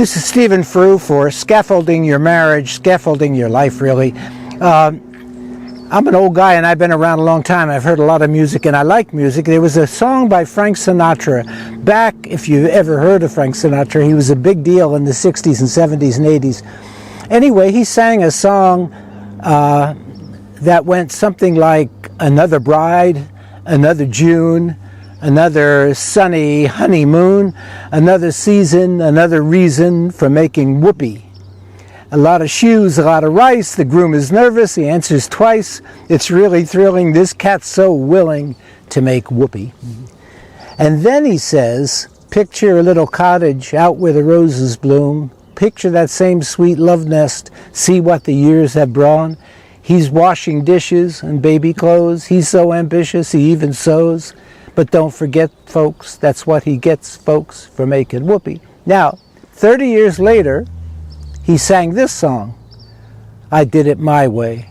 This is Stephen Frew for Scaffolding Your Marriage, Scaffolding Your Life, really. I'm an old guy and I've been around a long time. I've heard a lot of music and I like music. There was a song by Frank Sinatra. Back, if you've ever heard of Frank Sinatra, he was a big deal in the 60s and 70s and 80s. Anyway, he sang a song that went something like Another Bride, Another June, another sunny honeymoon, another season, another reason for making whoopee. A lot of shoes, a lot of rice, the groom is nervous, he answers twice. It's really thrilling, this cat's so willing to make whoopee. And then he says, picture a little cottage out where the roses bloom. Picture that same sweet love nest, see what the years have brought. He's washing dishes and baby clothes. He's so ambitious, he even sews. But don't forget, folks, that's what he gets, folks, for making whoopee. Now, 30 years later, he sang this song, I Did It My Way.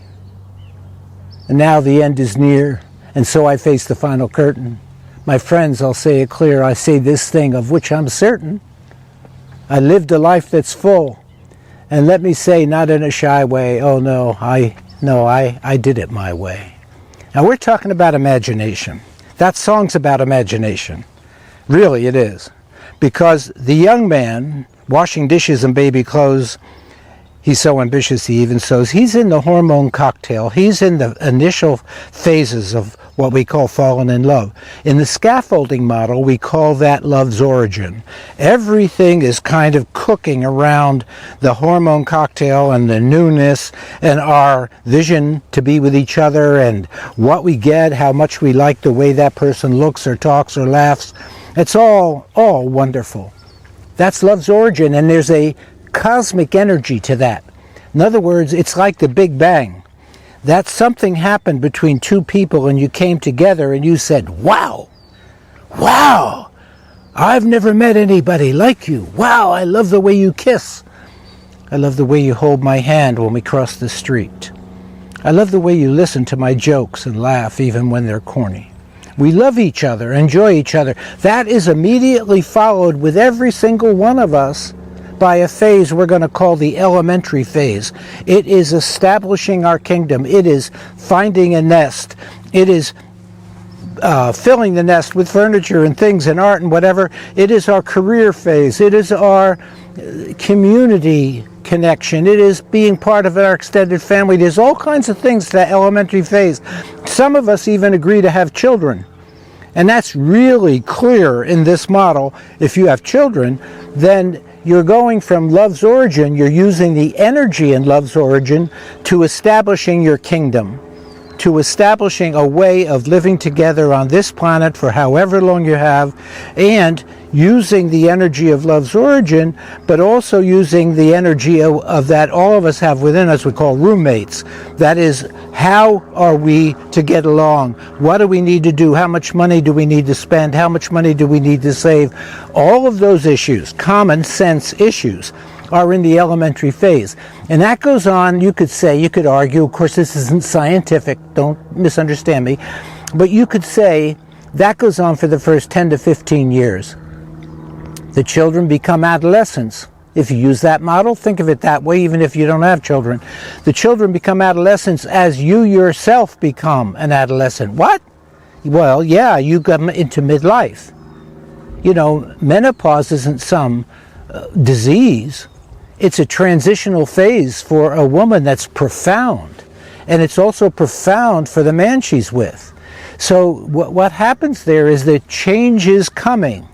And now the end is near, and so I face the final curtain. My friends, I'll say it clear, I say this thing of which I'm certain. I lived a life that's full, and let me say, not in a shy way, oh no, I did it my way. Now we're talking about imagination. That song's about imagination. Really, it is. Because the young man, washing dishes and baby clothes, he's so ambitious he even sews. He's in the hormone cocktail. He's in the initial phases of what we call falling in love. In the scaffolding model, we call that love's origin. Everything is kind of cooking around the hormone cocktail and the newness and our vision to be with each other and what we get, how much we like the way that person looks or talks or laughs. It's all wonderful. That's love's origin, and there's a cosmic energy to that. In other words, it's like the Big Bang. That something happened between two people and you came together and you said, wow, wow, I've never met anybody like you. Wow, I love the way you kiss. I love the way you hold my hand when we cross the street. I love the way you listen to my jokes and laugh even when they're corny. We love each other, enjoy each other. That is immediately followed with every single one of us by a phase we're going to call the elementary phase. It is establishing our kingdom. It is finding a nest. It is filling the nest with furniture and things and art and whatever. It is our career phase. It is our community connection. It is being part of our extended family. There's all kinds of things to that elementary phase. Some of us even agree to have children. And that's really clear in this model. If you have children, then you're going from love's origin, you're using the energy in love's origin to establishing your kingdom, to establishing a way of living together on this planet for however long you have, and using the energy of love's origin, but also using the energy of that all of us have within us, we call roommates. That is, how are we to get along? What do we need to do? How much money do we need to spend? How much money do we need to save? All of those issues, common sense issues, are in the elementary phase. And that goes on, you could say, you could argue, of course this isn't scientific, don't misunderstand me, but you could say that goes on for the first 10 to 15 years. The children become adolescents. If you use that model, think of it that way, even if you don't have children. The children become adolescents as you yourself become an adolescent. What? Well, yeah, you come into midlife. You know, menopause isn't some disease. It's a transitional phase for a woman that's profound. And it's also profound for the man she's with. So what happens there is that change is coming.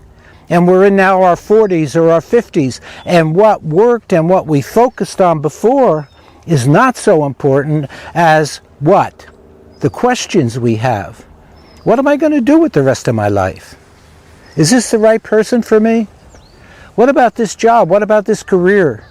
And we're in now our 40s or our 50s. And what worked and what we focused on before is not so important as what? The questions we have. What am I going to do with the rest of my life? Is this the right person for me? What about this job? What about this career?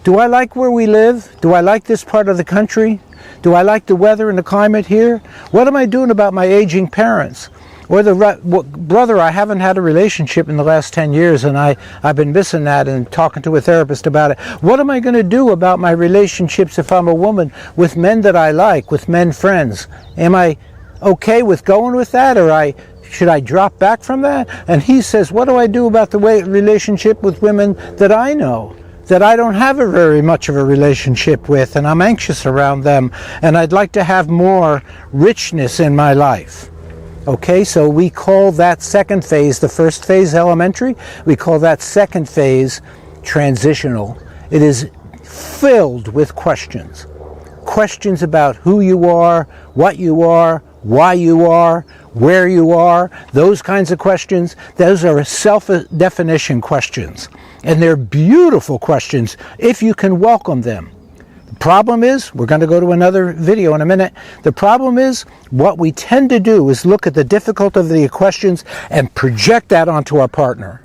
Do I like where we live? Do I like this part of the country? Do I like the weather and the climate here? What am I doing about my aging parents? Or brother, I haven't had a relationship in the last 10 years and I've been missing that and talking to a therapist about it. What am I going to do about my relationships if I'm a woman with men that I like, with men friends? Am I okay with going with that, or should I drop back from that? And he says, what do I do about the relationship with women that I know? that I don't have a very much of a relationship with, and I'm anxious around them, and I'd like to have more richness in my life. Okay, so we call that second phase, the first phase elementary, we call that second phase transitional. It is filled with questions. Questions about who you are, what you are, why you are, where you are, those kinds of questions. Those are self-definition questions. And they're beautiful questions if you can welcome them. The problem is, we're going to go to another video in a minute, the problem is what we tend to do is look at the difficulty of the questions and project that onto our partner.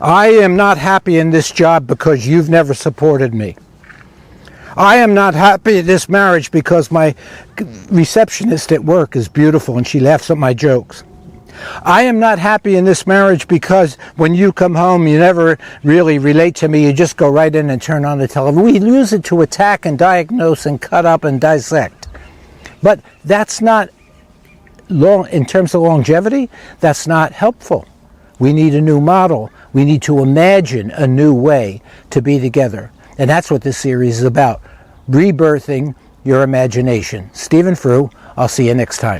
I am not happy in this job because you've never supported me. I am not happy in this marriage because my receptionist at work is beautiful and she laughs at my jokes. I am not happy in this marriage because when you come home you never really relate to me, you just go right in and turn on the television. We use it to attack and diagnose and cut up and dissect. But that's not, in terms of longevity, that's not helpful. We need a new model. We need to imagine a new way to be together. And that's what this series is about, rebirthing your imagination. Stephen Frew, I'll see you next time.